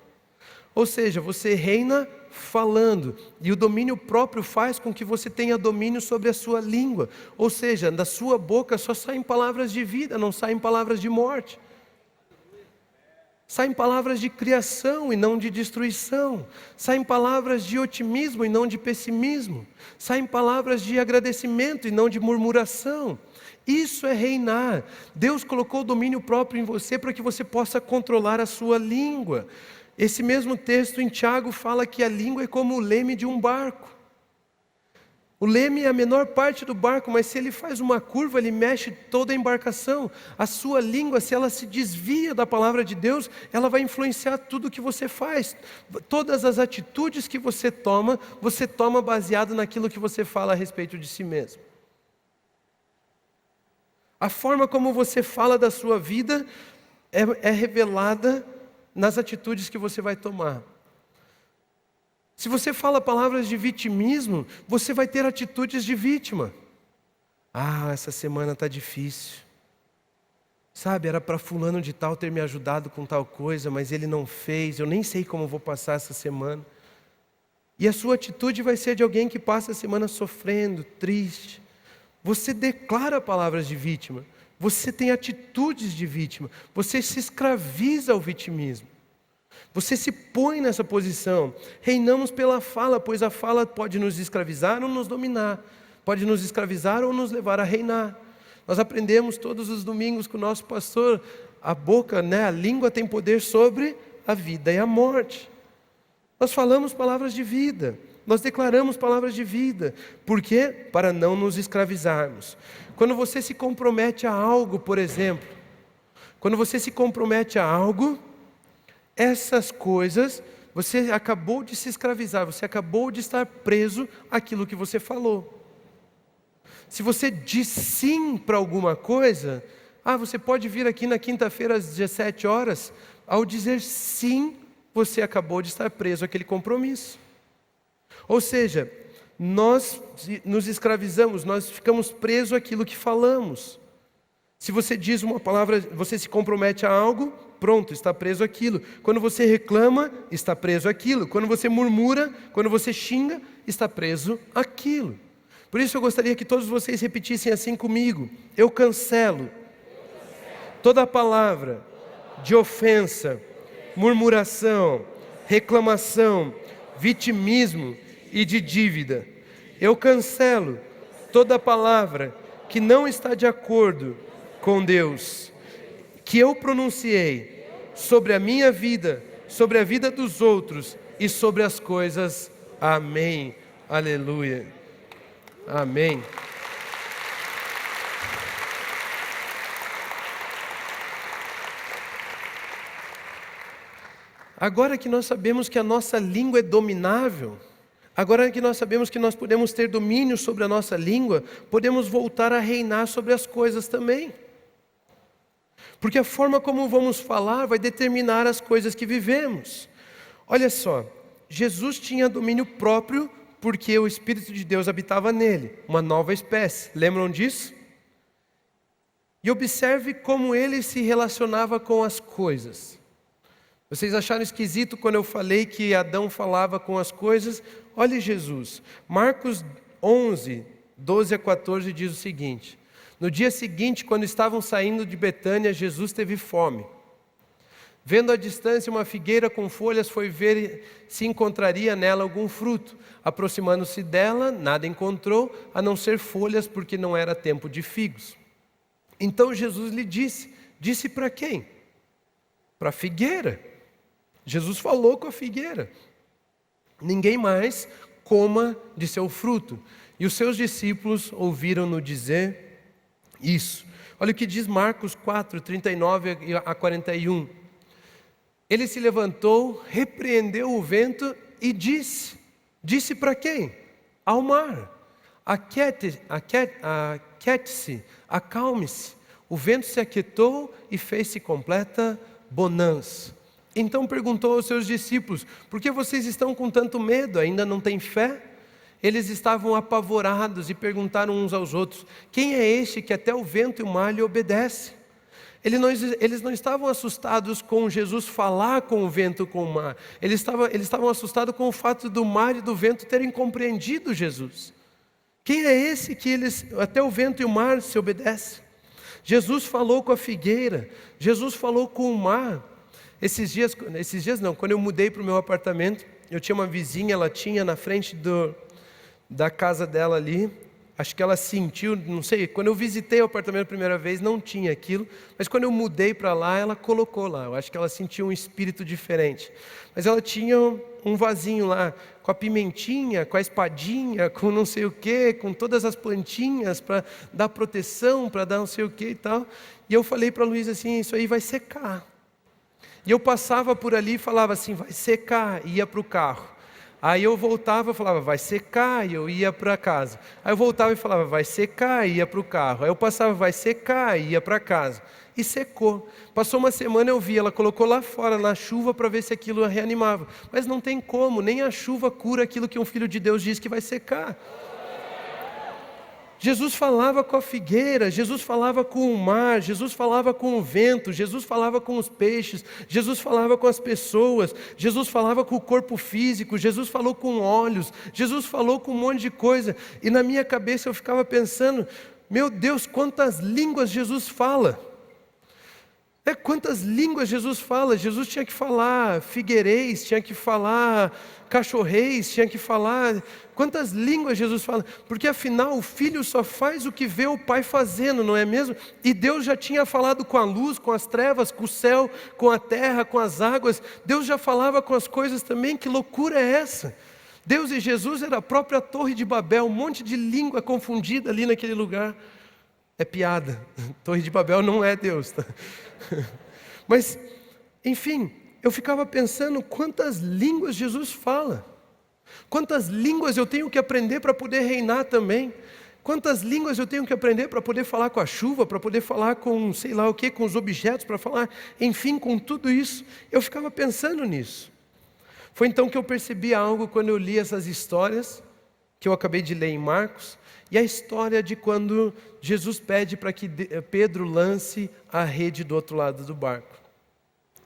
Ou seja, você reina falando, e o domínio próprio faz com que você tenha domínio sobre a sua língua. Ou seja, da sua boca só saem palavras de vida, não saem palavras de morte. Saem palavras de criação e não de destruição. Saem palavras de otimismo e não de pessimismo. Saem palavras de agradecimento e não de murmuração. Isso é reinar. Deus colocou o domínio próprio em você para que você possa controlar a sua língua. Esse mesmo texto em Tiago fala que a língua é como o leme de um barco. O leme é a menor parte do barco, mas se ele faz uma curva, ele mexe toda a embarcação. A sua língua, se ela se desvia da palavra de Deus, ela vai influenciar tudo o que você faz. Todas as atitudes que você toma baseado naquilo que você fala a respeito de si mesmo. A forma como você fala da sua vida é revelada nas atitudes que você vai tomar. Se você fala palavras de vitimismo, você vai ter atitudes de vítima. Essa semana está difícil. Sabe, era para fulano de tal ter me ajudado com tal coisa, mas ele não fez, eu nem sei como vou passar essa semana. E a sua atitude vai ser de alguém que passa a semana sofrendo, triste. Você declara palavras de vítima. Você tem atitudes de vítima. Você se escraviza ao vitimismo. Você se põe nessa posição. Reinamos pela fala, pois a fala pode nos escravizar ou nos dominar. Pode nos escravizar ou nos levar a reinar. Nós aprendemos todos os domingos com o nosso pastor, a boca, a língua tem poder sobre a vida e a morte. Nós falamos palavras de vida, nós declaramos palavras de vida. Por quê? Para não nos escravizarmos. Quando você se compromete a algo, por exemplo, essas coisas, você acabou de se escravizar, você acabou de estar preso àquilo que você falou. Se você diz sim para alguma coisa, você pode vir aqui na quinta-feira às 17 horas, Ao dizer sim, você acabou de estar preso àquele compromisso. Ou seja, nós nos escravizamos, nós ficamos presos àquilo que falamos. Se você diz uma palavra, você se compromete a algo, pronto, está preso àquilo. Quando você reclama, está preso àquilo. Quando você murmura, quando você xinga, está preso àquilo. Por isso eu gostaria que todos vocês repetissem assim comigo: eu cancelo toda palavra de ofensa, murmuração, reclamação, vitimismo e de dívida. Eu cancelo toda palavra que não está de acordo com Deus, que eu pronunciei sobre a minha vida, sobre a vida dos outros e sobre as coisas. Amém. Aleluia. Amém. Agora que nós sabemos que a nossa língua é dominável, agora que nós sabemos que nós podemos ter domínio sobre a nossa língua, podemos voltar a reinar sobre as coisas também. Porque a forma como vamos falar vai determinar as coisas que vivemos. Olha só, Jesus tinha domínio próprio porque o Espírito de Deus habitava nele, uma nova espécie. Lembram disso? E observe como ele se relacionava com as coisas. Vocês acharam esquisito quando eu falei que Adão falava com as coisas? Olhe Jesus. Marcos 11, 12 a 14 diz o seguinte: no dia seguinte, quando estavam saindo de Betânia, Jesus teve fome. Vendo à distância uma figueira com folhas, foi ver se encontraria nela algum fruto. Aproximando-se dela, nada encontrou, a não ser folhas, porque não era tempo de figos. Então Jesus lhe disse. Disse para quem? Para a figueira. Jesus falou com a figueira: ninguém mais coma de seu fruto. E os seus discípulos ouviram-no dizer isso. Olha o que diz Marcos 4, 39 a 41. Ele se levantou, repreendeu o vento e disse. Disse para quem? Ao mar: aquiete-se, acalme-se. O vento se aquietou e fez-se completa bonança. Então perguntou aos seus discípulos: por que vocês estão com tanto medo? Ainda não têm fé? Eles estavam apavorados e perguntaram uns aos outros: quem é este que até o vento e o mar lhe obedecem? Eles não estavam assustados com Jesus falar com o vento e com o mar. Eles estavam assustados com o fato do mar e do vento terem compreendido Jesus. Quem é esse que até o vento e o mar se obedecem? Jesus falou com a figueira. Jesus falou com o mar. Esses dias não, quando eu mudei para o meu apartamento, eu tinha uma vizinha, ela tinha na frente da casa dela ali, acho que ela sentiu, não sei, quando eu visitei o apartamento a primeira vez, não tinha aquilo, mas quando eu mudei para lá, ela colocou lá, eu acho que ela sentiu um espírito diferente. Mas ela tinha um vasinho lá, com a pimentinha, com a espadinha, com não sei o que, com todas as plantinhas para dar proteção, para dar não sei o que e tal. E eu falei para a Luísa assim: isso aí vai secar. E eu passava por ali e falava assim: vai secar, e ia para o carro. Aí eu voltava e falava: vai secar, e eu ia para casa. Aí eu voltava e falava: vai secar, e ia para o carro. Aí eu passava: vai secar, e ia para casa. E secou. Passou uma semana, eu vi, ela colocou lá fora na chuva para ver se aquilo reanimava. Mas não tem como, nem a chuva cura aquilo que um filho de Deus diz que vai secar. Jesus falava com a figueira, Jesus falava com o mar, Jesus falava com o vento, Jesus falava com os peixes, Jesus falava com as pessoas, Jesus falava com o corpo físico, Jesus falou com olhos, Jesus falou com um monte de coisa. E na minha cabeça eu ficava pensando: meu Deus, quantas línguas Jesus fala! Quantas línguas Jesus fala? Jesus tinha que falar figueirês, tinha que falar cachorrês, tinha que falar... Quantas línguas Jesus fala? Porque afinal o filho só faz o que vê o pai fazendo, não é mesmo? E Deus já tinha falado com a luz, com as trevas, com o céu, com a terra, com as águas. Deus já falava com as coisas também. Que loucura é essa? Deus e Jesus era a própria Torre de Babel, um monte de língua confundida ali naquele lugar. É piada, Torre de Babel não é Deus, tá? Mas, enfim, eu ficava pensando quantas línguas Jesus fala. Quantas línguas eu tenho que aprender para poder reinar também. Quantas línguas eu tenho que aprender para poder falar com a chuva, para poder falar com sei lá o que, com os objetos, para falar, enfim, com tudo isso. Eu ficava pensando nisso. Foi então que eu percebi algo quando eu li essas histórias, que eu acabei de ler em Marcos, e a história de quando Jesus pede para que Pedro lance a rede do outro lado do barco.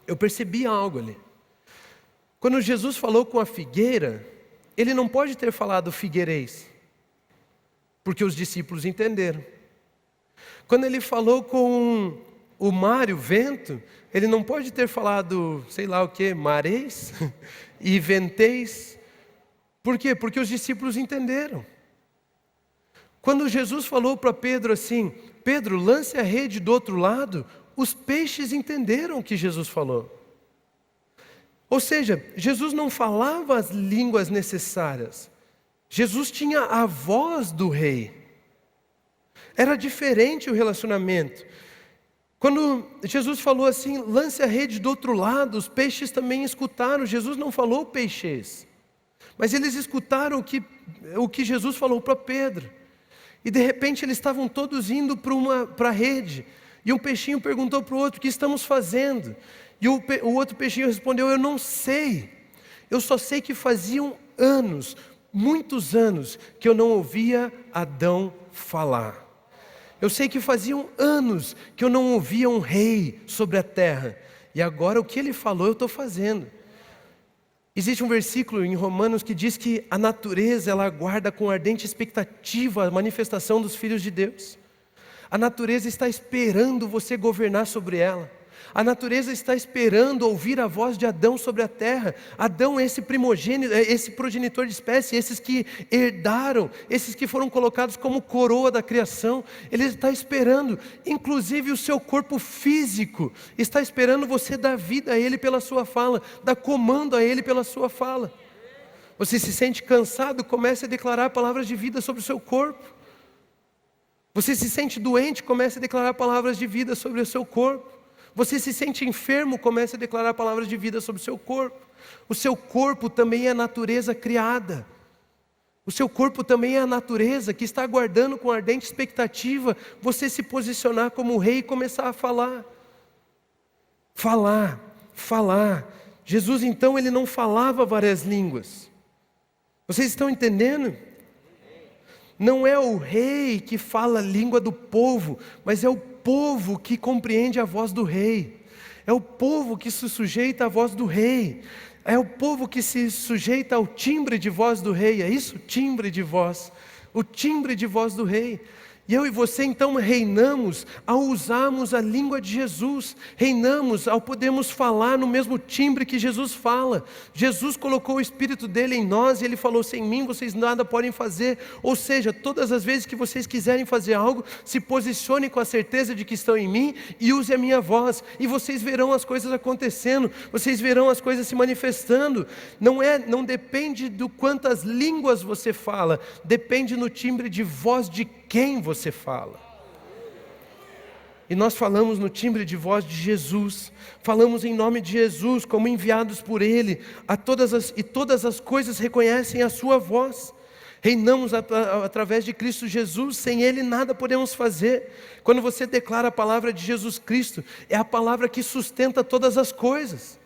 Eu percebi algo ali. Quando Jesus falou com a figueira, ele não pode ter falado figueireis, porque os discípulos entenderam. Quando ele falou com o mar e o vento, ele não pode ter falado, sei lá o que, mareis e venteis. Por quê? Porque os discípulos entenderam. Quando Jesus falou para Pedro assim, Pedro, lance a rede do outro lado, os peixes entenderam o que Jesus falou. Ou seja, Jesus não falava as línguas necessárias. Jesus tinha a voz do rei. Era diferente o relacionamento. Quando Jesus falou assim, lance a rede do outro lado, os peixes também escutaram. Jesus não falou peixes, mas eles escutaram o que Jesus falou para Pedro. E de repente eles estavam todos indo para a rede. E um peixinho perguntou para o outro, o que estamos fazendo? E o outro peixinho respondeu, eu não sei. Eu só sei que faziam anos, muitos anos, que eu não ouvia Adão falar. Eu sei que faziam anos que eu não ouvia um rei sobre a terra. E agora o que ele falou eu estou fazendo. Existe um versículo em Romanos que diz que a natureza ela aguarda com ardente expectativa a manifestação dos filhos de Deus. A natureza está esperando você governar sobre ela. A natureza está esperando ouvir a voz de Adão sobre a terra. Adão é esse primogênito, esse progenitor de espécie, esses que herdaram, esses que foram colocados como coroa da criação. Ele está esperando, inclusive o seu corpo físico, está esperando você dar vida a ele pela sua fala, dar comando a ele pela sua fala. Você se sente cansado, comece a declarar palavras de vida sobre o seu corpo. Você se sente doente, comece a declarar palavras de vida sobre o seu corpo. Você se sente enfermo, comece a declarar palavras de vida sobre o seu corpo. O seu corpo também é a natureza criada. O seu corpo também é a natureza que está aguardando com ardente expectativa você se posicionar como rei e começar a falar. Falar. Jesus então ele não falava várias línguas. Vocês estão entendendo? Não é o rei que fala a língua do povo, mas é o povo que compreende a voz do rei. É o povo que se sujeita à voz do rei. É o povo que se sujeita ao timbre de voz do rei. É isso? Timbre de voz. O timbre de voz do rei. E eu e você então reinamos ao usarmos a língua de Jesus. Reinamos ao podermos falar no mesmo timbre que Jesus fala. Jesus colocou o Espírito dele em nós e ele falou, sem mim vocês nada podem fazer. Ou seja, todas as vezes que vocês quiserem fazer algo, se posicionem com a certeza de que estão em mim e use a minha voz. E vocês verão as coisas acontecendo, vocês verão as coisas se manifestando. Não depende do quantas línguas você fala, depende no timbre de voz de quem você fala. E nós falamos no timbre de voz de Jesus, falamos em nome de Jesus, como enviados por Ele, todas as coisas reconhecem a sua voz. Reinamos através de Cristo Jesus, sem Ele nada podemos fazer. Quando você declara a palavra de Jesus Cristo, é a palavra que sustenta todas as coisas.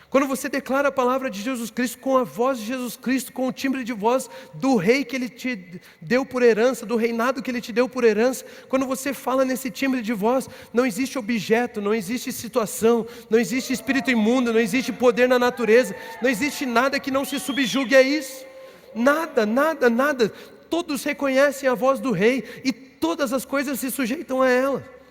Quando você declara a palavra de Jesus Cristo com a voz de Jesus Cristo, com o timbre de voz do rei que Ele te deu por herança, do reinado que Ele te deu por herança, quando você fala nesse timbre de voz, não existe objeto, não existe situação, não existe espírito imundo, não existe poder na natureza, não existe nada que não se subjugue a isso. Nada. Todos reconhecem a voz do rei e todas as coisas se sujeitam a ela.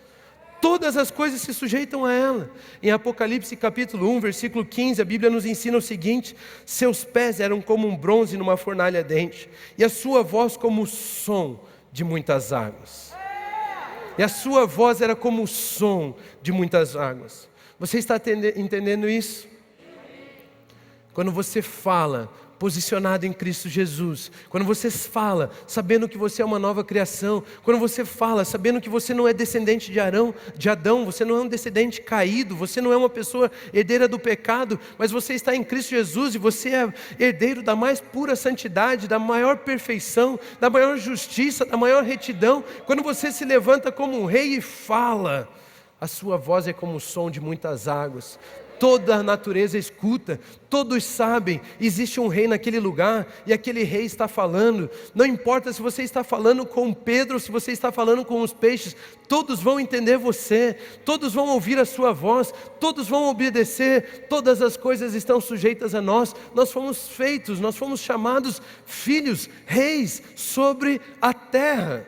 Todas as coisas se sujeitam a ela. Em Apocalipse capítulo 1, versículo 15, a Bíblia nos ensina o seguinte: seus pés eram como um bronze numa fornalha ardente, e a sua voz como o som de muitas águas. E a sua voz era como o som de muitas águas. Você está entendendo isso? Quando você fala, posicionado em Cristo Jesus, quando você fala sabendo que você é uma nova criação, quando você fala sabendo que você não é descendente de Adão, você não é um descendente caído, você não é uma pessoa herdeira do pecado, mas você está em Cristo Jesus e você é herdeiro da mais pura santidade, da maior perfeição, da maior justiça, da maior retidão. Quando você se levanta como um rei e fala, a sua voz é como o som de muitas águas. Toda a natureza escuta, todos sabem, existe um rei naquele lugar e aquele rei está falando. Não importa se você está falando com Pedro, se você está falando com os peixes, todos vão entender você, todos vão ouvir a sua voz, todos vão obedecer, todas as coisas estão sujeitas a nós. Nós fomos feitos, nós fomos chamados filhos, reis sobre a terra.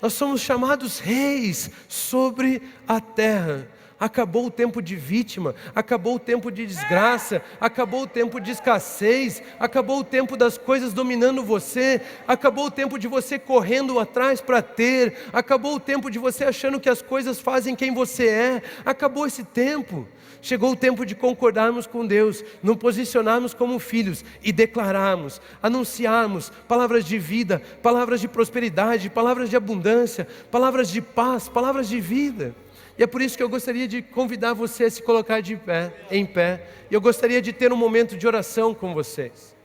Nós somos chamados reis sobre a terra. Acabou o tempo de vítima, acabou o tempo de desgraça, acabou o tempo de escassez, acabou o tempo das coisas dominando você, acabou o tempo de você correndo atrás para ter, acabou o tempo de você achando que as coisas fazem quem você é, acabou esse tempo. Chegou o tempo de concordarmos com Deus, nos posicionarmos como filhos e declararmos, anunciarmos palavras de vida, palavras de prosperidade, palavras de abundância, palavras de paz, palavras de vida. E é por isso que eu gostaria de convidar você a se colocar em pé. E eu gostaria de ter um momento de oração com vocês.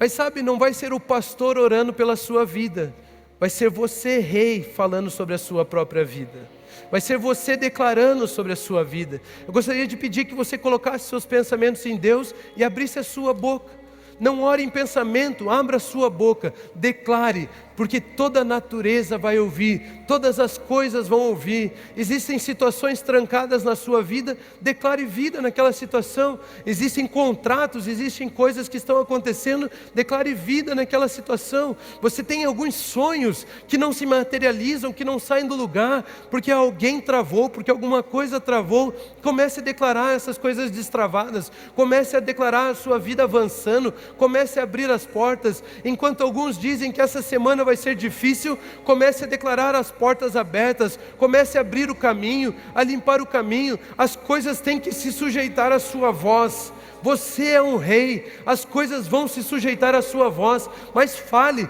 Mas sabe, não vai ser o pastor orando pela sua vida. Vai ser você, rei, falando sobre a sua própria vida. Vai ser você declarando sobre a sua vida. Eu gostaria de pedir que você colocasse seus pensamentos em Deus e abrisse a sua boca. Não ore em pensamento, abra a sua boca, declare, porque toda a natureza vai ouvir, todas as coisas vão ouvir. Existem situações trancadas na sua vida, declare vida naquela situação. Existem contratos, existem coisas que estão acontecendo, declare vida naquela situação. Você tem alguns sonhos que não se materializam, que não saem do lugar, porque alguém travou, porque alguma coisa travou. Comece a declarar essas coisas destravadas, comece a declarar a sua vida avançando, comece a abrir as portas. Enquanto alguns dizem que essa semana vai ser difícil, comece a declarar as portas abertas, comece a abrir o caminho, a limpar o caminho. As coisas têm que se sujeitar à sua voz. Você é um rei, as coisas vão se sujeitar à sua voz, mas fale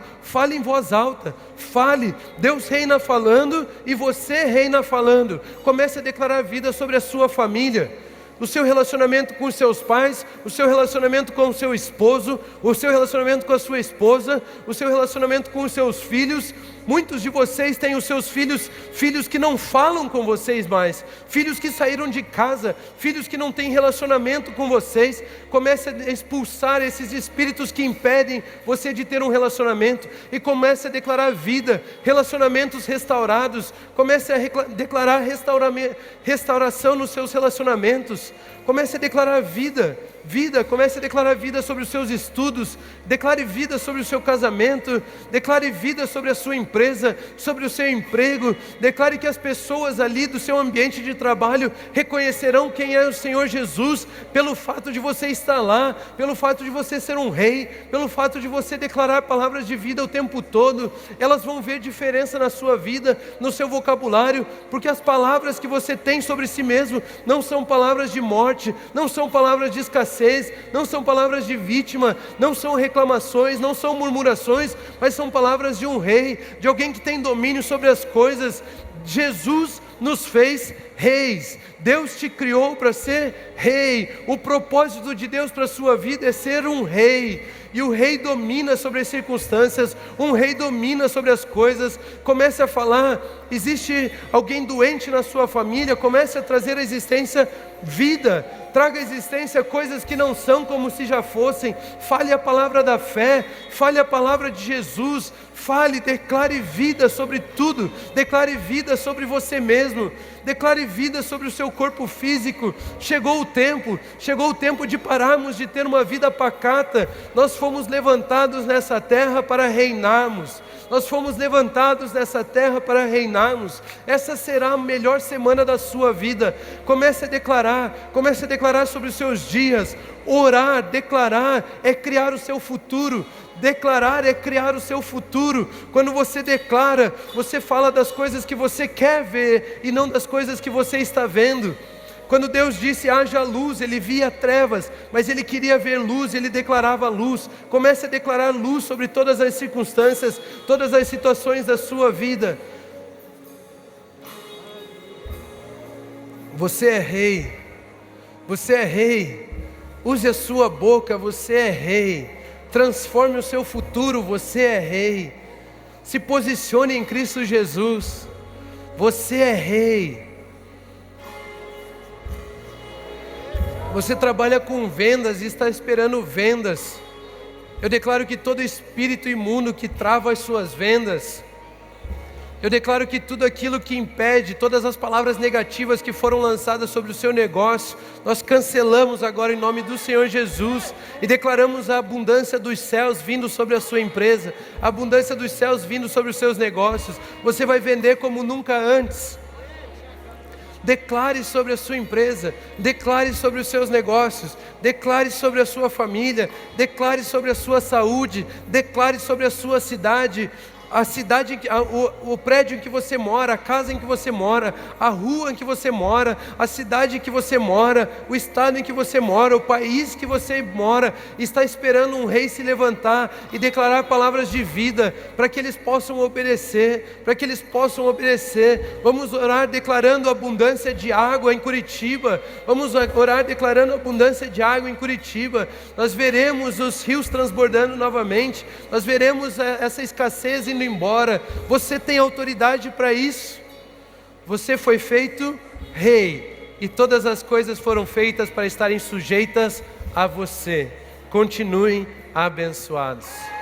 em voz alta, fale. Deus reina falando e você reina falando. Comece a declarar vida sobre a sua família, o seu relacionamento com os seus pais, o seu relacionamento com o seu esposo, o seu relacionamento com a sua esposa, o seu relacionamento com os seus filhos. Muitos de vocês têm os seus filhos que não falam com vocês mais, filhos que saíram de casa, filhos que não têm relacionamento com vocês. Comece a expulsar esses espíritos que impedem você de ter um relacionamento e comece a declarar vida, relacionamentos restaurados. Comece a declarar restauração nos seus relacionamentos. Comece a declarar vida, comece a declarar vida sobre os seus estudos, declare vida sobre o seu casamento, declare vida sobre a sua empresa, sobre o seu emprego, declare que as pessoas ali do seu ambiente de trabalho reconhecerão quem é o Senhor Jesus, pelo fato de você estar lá, pelo fato de você ser um rei, pelo fato de você declarar palavras de vida o tempo todo. Elas vão ver diferença na sua vida, no seu vocabulário, porque as palavras que você tem sobre si mesmo não são palavras de morte, não são palavras de escassez, não são palavras de vítima, não são reclamações, não são murmurações, mas são palavras de um rei, de alguém que tem domínio sobre as coisas. Jesus nos fez reis. Deus te criou para ser rei. O propósito de Deus para a sua vida é ser um rei. E o rei domina sobre as circunstâncias, um rei domina sobre as coisas. Comece a falar. Existe alguém doente na sua família, comece a trazer à existência vida. Traga à existência coisas que não são como se já fossem. Fale a palavra da fé, fale a palavra de Jesus. Fale, declare vida sobre tudo. Declare vida sobre você mesmo. Declare vida sobre o seu corpo físico. Chegou o tempo de pararmos de ter uma vida pacata. Nós fomos levantados nessa terra para reinarmos. Nós fomos levantados nessa terra para reinarmos. Essa será a melhor semana da sua vida. Comece a declarar sobre os seus dias. Orar, declarar é criar o seu futuro. Declarar é criar o seu futuro. Quando você declara, você fala das coisas que você quer ver e não das coisas que você está vendo. Quando Deus disse haja luz, ele via trevas, mas ele queria ver luz, ele declarava luz. Comece a declarar luz sobre todas as circunstâncias, todas as situações da sua vida. Você é rei, você é rei. Use a sua boca, você é rei. Transforme o seu futuro, você é rei. Se posicione em Cristo Jesus, você é rei. Você trabalha com vendas e está esperando vendas. Eu declaro que todo espírito imundo que trava as suas vendas, eu declaro que tudo aquilo que impede, todas as palavras negativas que foram lançadas sobre o seu negócio, nós cancelamos agora em nome do Senhor Jesus e declaramos a abundância dos céus vindo sobre a sua empresa, a abundância dos céus vindo sobre os seus negócios. Você vai vender como nunca antes. Declare sobre a sua empresa, declare sobre os seus negócios, declare sobre a sua família, declare sobre a sua saúde, declare sobre a sua cidade. A cidade, o prédio em que você mora, a casa em que você mora, a rua em que você mora, a cidade em que você mora, o estado em que você mora, o país que você mora, está esperando um rei se levantar e declarar palavras de vida, para que eles possam obedecer, para que eles possam obedecer. Vamos orar declarando abundância de água em Curitiba, vamos orar declarando abundância de água em Curitiba. Nós veremos os rios transbordando novamente, nós veremos essa escassez indo embora. Você tem autoridade para isso. Você foi feito rei e todas as coisas foram feitas para estarem sujeitas a você. Continuem abençoados.